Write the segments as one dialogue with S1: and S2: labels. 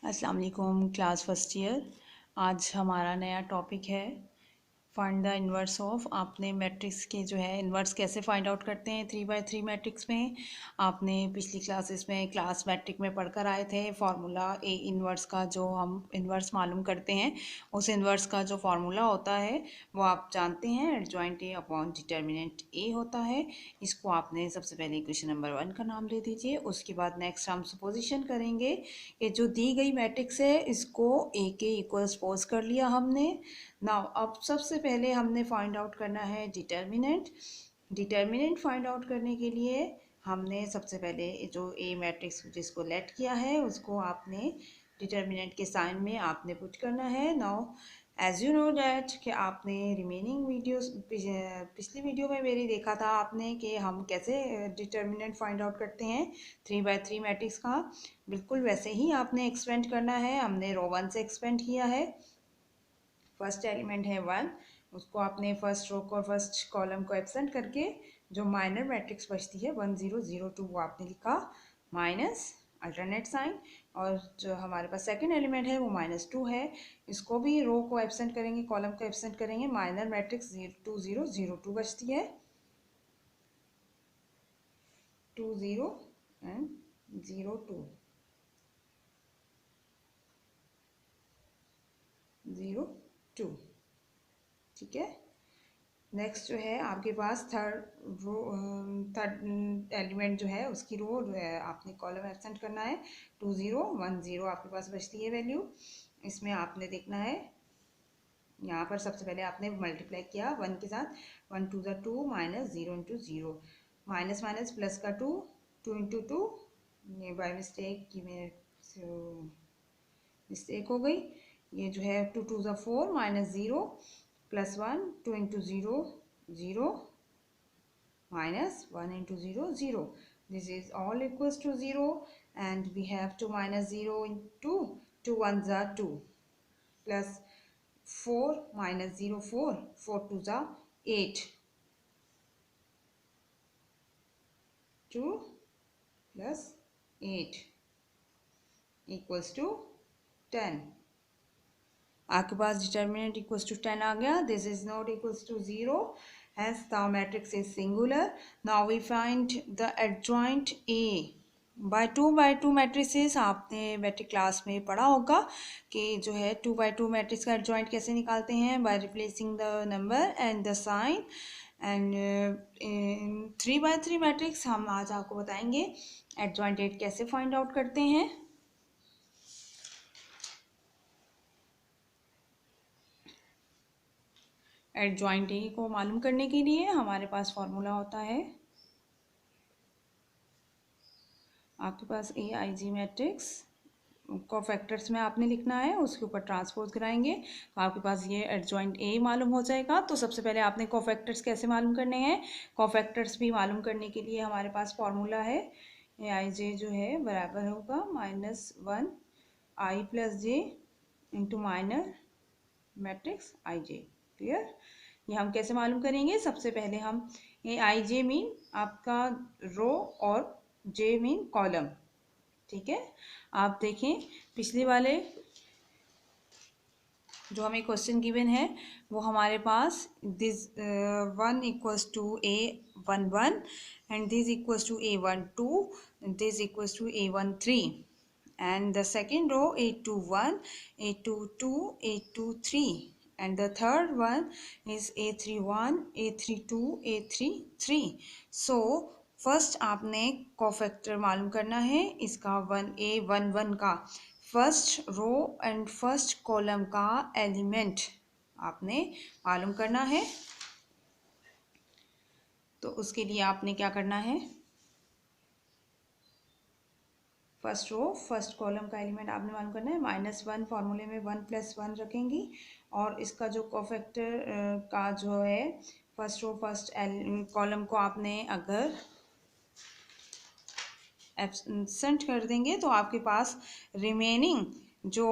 S1: अस्सलाम वालेकुम class first year. आज हमारा नया टॉपिक है फाइंड द इन्वर्स ऑफ। आपने मैट्रिक्स के जो है इन्वर्स कैसे फाइंड आउट करते हैं 3/3 मैट्रिक्स में। आपने पिछली क्लासेस में क्लास मैट्रिक में पढ़कर आए थे फार्मूला ए इन्वर्स का। जो हम इन्वर्स मालूम करते हैं उस इन्वर्स का जो फार्मूला होता है वो आप जानते हैं, एडजॉइंट ए अपॉन डिटर्मिनेंट ए होता है। इसको आपने सबसे पहले इक्वेशन नंबर 1 का नाम दे दीजिए। उसके बाद नेक्स्ट हम सपोजिशन करेंगे कि जो दी गई मैट्रिक्स है इसको ए के इक्वल सपोज कर लिया हमने। नाउ अब सबसे पहले हमने फाइंड आउट करना है डिटर्मिनेंट। डिटर्मिनेंट फाइंड आउट करने के लिए हमने सबसे पहले जो ए मैट्रिक्स जिसको लेट किया है उसको आपने डिटर्मिनेंट के साइन में आपने पुट करना है। Now as you know that कि आपने रिमेनिंग वीडियोस पिछली वीडियो में मेरी देखा था आपने कि हम कैसे डिटर्मिनेंट फाइंड आउट करते हैं 3/3 मैट्रिक्स का। बिल्कुल वैसे ही आपने एक्सपेंड करना है। हमने रो 1 से एक्सपेंड किया है। फर्स्ट एलिमेंट है 1, उसको आपने फर्स्ट रो को फर्स्ट कॉलम को एब्सेंट करके जो माइनर मैट्रिक्स बचती है 1 0 0 2 वो आपने लिखा माइनस अल्टरनेट साइन। और जो हमारे पास सेकंड एलिमेंट है वो -2 है। इसको भी रो को एब्सेंट करेंगे, कॉलम को एब्सेंट करेंगे, माइनर मैट्रिक्स 2 0 0 2 बचती है, 2 0 एंड 0 2 0 2। ठीक है। नेक्स्ट जो है आपके पास थर्ड एलिमेंट जो है उसकी रो आपने कॉलम एब्सेंट करना है। 2 0 1 0 आपके पास बचती है वैल्यू। इसमें आपने देखना है, यहाँ पर सबसे पहले आपने मल्टीप्लाई किया 1 के साथ। 1 2 ज़ा 2 minus 0 into 0, minus minus plus का 2, 2 इंटू 2, ये बाय मिस्टेक की मेरे मिस्टेक हो गई। ये जो है 2 2 ज़ा 4 minus 0 plus 1, 2 into 0 0 minus 1 into 0 0. This is all equals to 0 and we have to minus 0 into 2 1s are 2 plus 4 minus 0 4, 4 2s are 8, 2 plus 8 equals to 10। आपके पास डिटर्मिनेंट इक्वल्स टू 10 आ गया। This is not equals to 0, hence the matrix is singular। now we find the adjoint A by 2 matrices. आपने matric class में पढ़ा होगा कि जो है 2 मैट्रिक्स का एडजॉइंट कैसे निकालते हैं, by replacing the number and the sign. And 3/3 matrix हम आज आपको बताएंगे एडजॉइंट एट कैसे फाइंड आउट करते हैं। एडजॉइंट ए को मालूम करने के लिए हमारे पास फॉर्मूला होता है, आपके पास ए आई जी मैट्रिक्स को फैक्टर्स में आपने लिखना है, उसके ऊपर ट्रांसपोज कराएंगे तो आपके पास ये एडजॉइंट ए मालूम हो जाएगा। तो सबसे पहले आपने कोफैक्टर्स कैसे मालूम करने हैं, कोफैक्टर्स भी मालूम करने के लिए हमारे पास फॉर्मूला है ए आई जे जो है बराबर होगा -1 आई plus J into minor matrix आई जे। क्लियर। ये हम कैसे मालूम करेंगे, सबसे पहले हम ए आई जे मीन आपका रो और जे मीन कॉलम। ठीक है। आप देखें पिछले वाले जो हमें क्वेश्चन गिवन है वो हमारे पास this 1 equals to A11 and this equals to A12, this equals to A13 and the second row A21, A22, A23 and the third one is A31, A32, A33। so first आपने cofactor मालूम करना है इसका 1A11 का first row and first column का element आपने मालूम करना है। तो उसके लिए आपने क्या करना है, फर्स्ट रो फर्स्ट कॉलम का एलिमेंट आपने मालूम करना है। -1 फार्मूले में 1 + 1 रखेंगी और इसका जो कोफैक्टर का जो है फर्स्ट रो फर्स्ट कॉलम को आपने अगर एब्सेंट कर देंगे तो आपके पास रिमेनिंग जो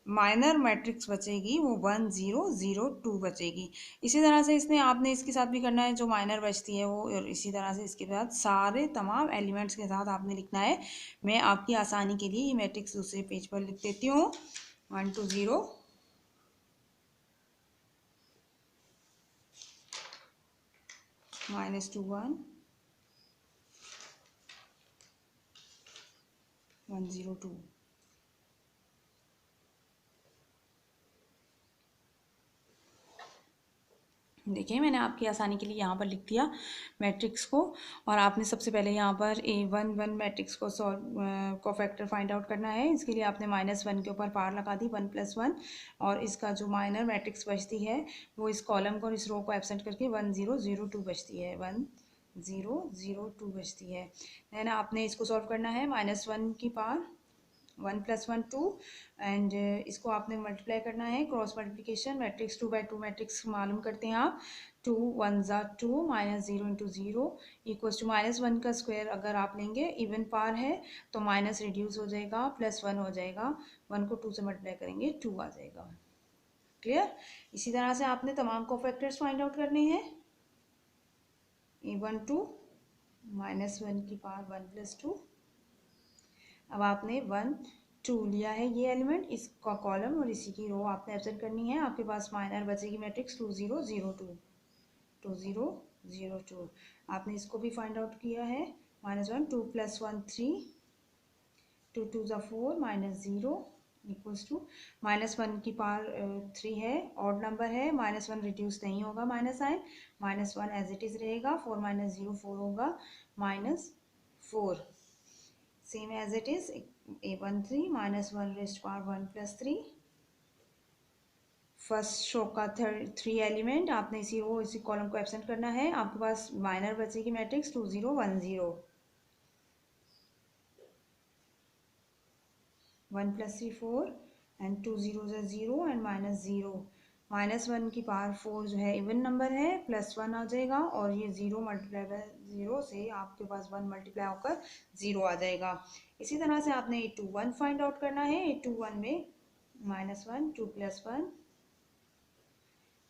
S1: माइनर मैट्रिक्स बचेगी वो 1 0 0 2 बचेगी। इसी तरह से इसने आपने इसके साथ भी करना है, जो माइनर बचती है वो, और इसी तरह से इसके बाद सारे तमाम एलिमेंट्स के साथ आपने लिखना है। मैं आपकी आसानी के लिए ये मैट्रिक्स दूसरे पेज पर लिख देती हूँ। 1 2 0 -2 1 1 0 2। देखिए मैंने आपकी आसानी के लिए यहाँ पर लिख दिया मैट्रिक्स को। और आपने सबसे पहले यहाँ पर A1 मैट्रिक्स को सॉल्व को फैक्टर फाइंड आउट करना है। इसके लिए आपने -1 के ऊपर पावर लगा दी, 1 + 1, और इसका जो माइनर मैट्रिक्स बचती है वो इस कॉलम को और इस रो को एब्सेंट करके 1 0 0 2 बचती है, 1 0 0 2 बचती है। देन आपने इसको सॉल्व करना है, -1 की पावर 1 + 1 2, एंड इसको आपने मल्टीप्लाई करना है, क्रॉस मल्टीप्लिकेशन, मैट्रिक्स 2 × 2 मैट्रिक्स मालूम करते हैं आप। 2 1 = 2, -0 × 0 इक्वल्स टू -1 का स्क्वायर अगर आप लेंगे, इवन पावर है तो माइनस रिड्यूस हो जाएगा, +1 हो जाएगा, 1 को 2 से मल्टीप्लाई करेंगे 2 आ जाएगा। क्लियर? इसी तरह से आपने तमाम कोफैक्टर्स फाइंड आउट करने हैं। A1 2 -1 की पावर 1 + 2। अब आपने 1 2 लिया है, ये एलिमेंट, इसका कॉलम और इसी की रो आपने एब्सेंट करनी है। आपके पास माइनर बचेगी मैट्रिक्स 2 0 0 2 2 0 0 2। आपने इसको भी फाइंड आउट किया है। -1 2 + 1 3 2 2 = 4 -0 इक्वल्स टू -1 की पावर 3 है, ऑड नंबर है, -1 रिड्यूस नहीं होगा, minus sign, -1 as it is रहेगा, 4 - 0 4 होगा, -4 same as it is. A1 3 -1 + 1 + 3। First row का 3 एलिमेंट आपने इसी रो इसी कॉलम को एब्सेंट करना है। आपके पास माइनर बचेगी मैट्रिक्स 2 0 1 0, 1 + 3 4 एंड 2 0 = 0 एंड -0। -1 की पावर 4 जो है इवन नंबर है, +1 आ जाएगा, और ये 0 × 0 से आपके पास 1 मल्टीप्लाई होकर 0 आ जाएगा। इसी तरह से आपने A21 फाइंड आउट करना है। A21 में -1 2 + 1,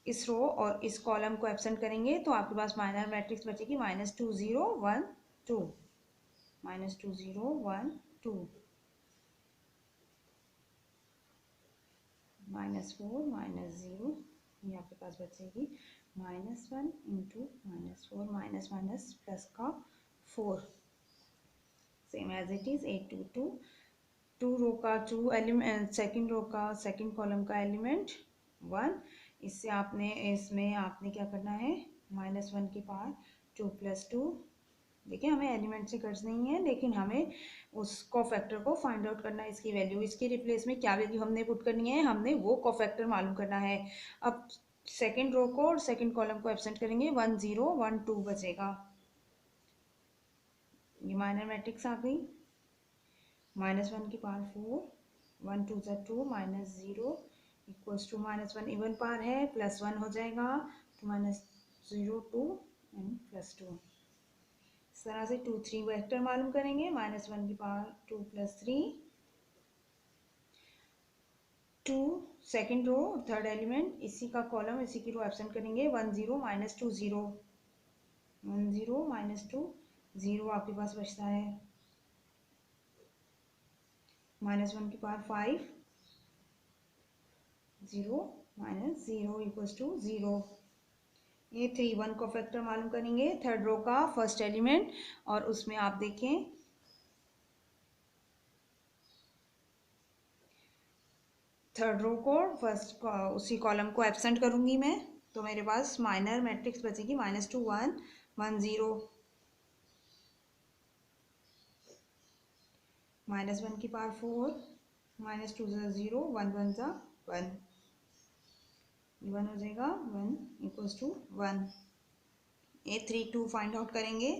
S1: इस रो और इस कॉलम को एब्सेंट करेंगे तो आपके पास माइनर मैट्रिक्स बचेगी -2 0 1 2, -2 0 1 2, -4 -0, ये आपके पास बचेगी -1 × -4 माइनस माइनस प्लस का 4, सेम एज इट इज। 8 2 2 2 रो का 2 एलिमेंट, सेकंड रो का सेकंड कॉलम का एलिमेंट 1, इससे आपने इसमें आपने क्या करना है, -1 की पावर 2 + 2। देखिए हमें एलिमेंट से कर्ज नहीं है, लेकिन हमें उस कोफैक्टर को फाइंड आउट करना है, इसकी वैल्यू, इसके रिप्लेस में क्या वैल्यू हमने पुट करनी है, हमने वो कोफैक्टर मालूम करना है। अब सेकंड रो को और सेकंड कॉलम को एब्सेंट करेंगे, 1 0 1 2 बचेगा। ये माइनर मैट्रिक्स आ गई। -1 की power 4, 1 2 = 2, -0 equals to -1 even power है, +1 हो जाएगा, तो -0 2 एंड +2। इस तरह से 2 3 वेक्टर मालूम करेंगे। -1 की power 2 + 3, 2 second row third element, इसी का कॉलम इसी की रो एब्सेंट करेंगे, 1 0 -2 0, 1 0 -2 0 आपके पास बचता है। -1 की पावर 5 0 -0 इक्वल्स टू 0। ये 3 1 को फैक्टर मालूम करेंगे थर्ड रो का फर्स्ट एलिमेंट, और उसमें आप देखें थर्ड रो को फर्स्ट उसी कॉलम को एब्सेंट करूंगी मैं, तो मेरे पास माइनर मैट्रिक्स बचेगी -2 1 1 0, -1 की पावर 4, -2 = 0, 1 1 = 1, 1 हो जाएगा, 1 equals to 1। A3 2 find out करेंगे।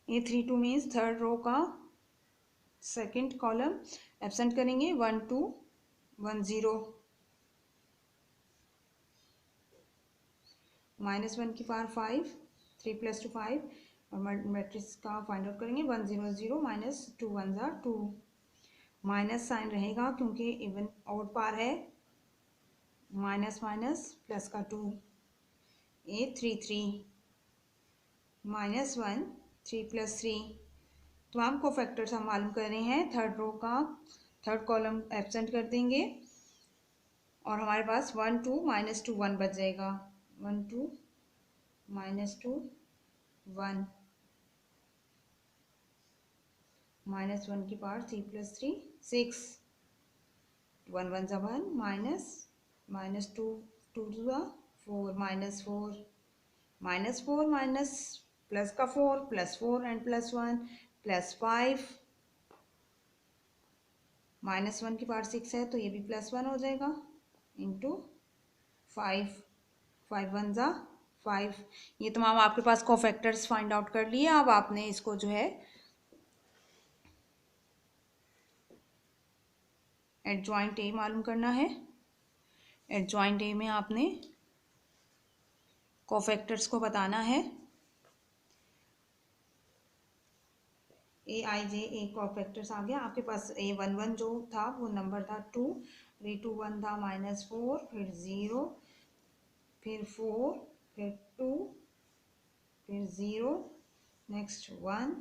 S1: A3 2 मीन्स थर्ड रो का सेकंड कॉलम एब्सेंट करेंगे, 1 2 1 0, -1 की पावर 5, 3 + 2 5, और मैट्रिक्स का फाइंड आउट करेंगे, 1 0 0 -2 1 = 2, माइनस साइन रहेगा क्योंकि इवन ऑड पार है, माइनस माइनस प्लस का 2, ए 3 3 माइनस 1 3 प्लस 3। तमाम को फैक्टर्स हम मालूम कर रहे हैं, थर्ड रो का थर्ड कॉलम एब्सेंट कर देंगे और हमारे पास 1 2 माइनस 2 1 बच जाएगा। 1 2 माइनस 2 1 माइनस 1 की पावर 3 प्लस 3 6 1 1 ज़ा 1 माइनस माइनस 2 2 ज़ा 4 माइनस 4 माइनस 4 माइनस प्लस का 4 plus 4 and plus 1 plus 5 minus 1 की पावर 6 है तो ये भी प्लस 1 हो जाएगा इंटू 5 5 1 ज़ा 5। ये तमाम आपके पास कोफैक्टर्स फाइंड आउट कर लिए। अब आपने इसको जो है एडजॉइंट ए मालूम करना है। एडजॉइंट ए में आपने कोफैक्टर्स को बताना है। ए आई जे ए कोफैक्टर्स आ गया आपके पास। ए 1 1 जो था वो नंबर था 2, 3 2 1 था माइनस 4, फिर 0, फिर 4, फिर 2, फिर 0, नेक्स्ट 1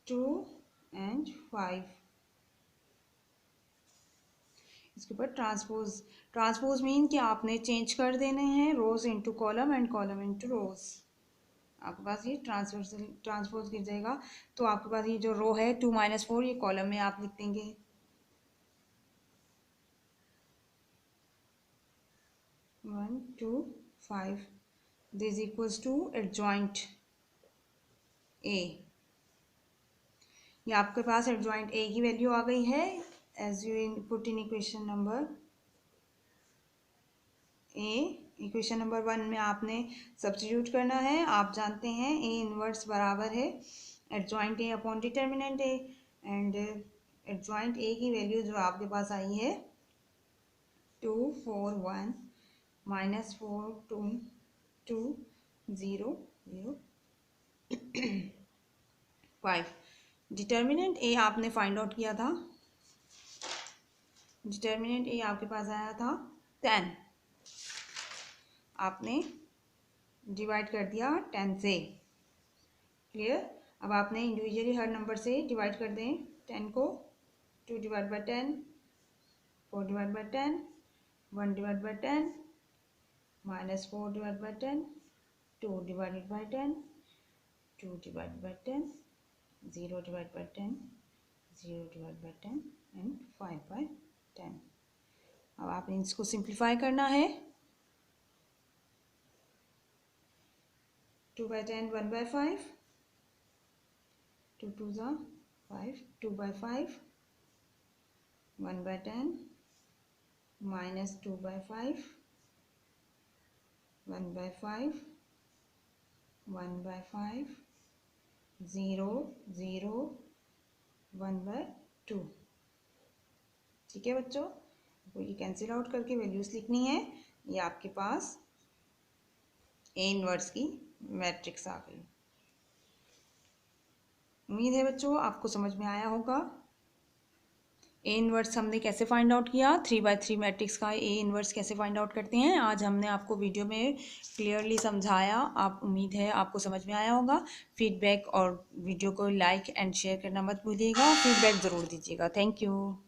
S1: 2 एंड 5। इसके ऊपर ट्रांसपोज। ट्रांसपोज मीन कि आपने चेंज कर देने हैं रोज into column and column into रोज। आपके पास ये ट्रांसपोज गिर जाएगा तो आपके पास ये जो रो है 2 माइनस 4 ये कॉलम में आप लिख देंगे 1 2 5। This equals to adjoint A. ये आपके पास एडजॉइंट ए की वैल्यू आ गई है as you put in equation number A. Equation number 1 में आपने सब्स्टिट्यूट करना है। आप जानते हैं ए इनवर्स बराबर है adjoint A upon determinant A, and adjoint A की वैल्यू जो आपके पास आई है 2 4 1 माइनस 4 2 2 0 0 5। डिटर्मिनेंट ए आपने फाइंड आउट किया था। डिटर्मिनेंट ए आपके पास आया था 10। आपने डिवाइड कर दिया 10 से। क्लियर। अब आपने इंडिविजुअली हर नंबर से डिवाइड कर दें 10 को। 2 divide by 10, 4 divide by 10, 1 divide by 10, minus 4 divide by 10, 2 divided by 10, 2 divide by 10, 0 divide by 10, 0 divide by 10 and 5 by 10। अब आपने इसको सिंप्लीफाई करना है। 2 by 10 1 by 5, 2 2 ज़ा 5, 2 by 5 1 by 10 minus 2 by 5 1 by 5 1 by 5 0 0 1 by 2। ठीक है बच्चों, आपको ये कैंसिल आउट करके वैल्यूज लिखनी है। ये आपके पास ए इनवर्स की मैट्रिक्स आ गई। उम्मीद है बच्चों आपको समझ में आया होगा। ए इनवर्स हमने कैसे फाइंड आउट किया, 3x3 मैट्रिक्स का ए इनवर्स कैसे फाइंड आउट करते हैं, आज हमने आपको वीडियो में क्लियरली समझाया। आप उम्मीद है आपको समझ में आया होगा। फीडबैक और वीडियो को लाइक एंड शेयर करना मत भूलिएगा। फीडबैक ज़रूर दीजिएगा। Thank you.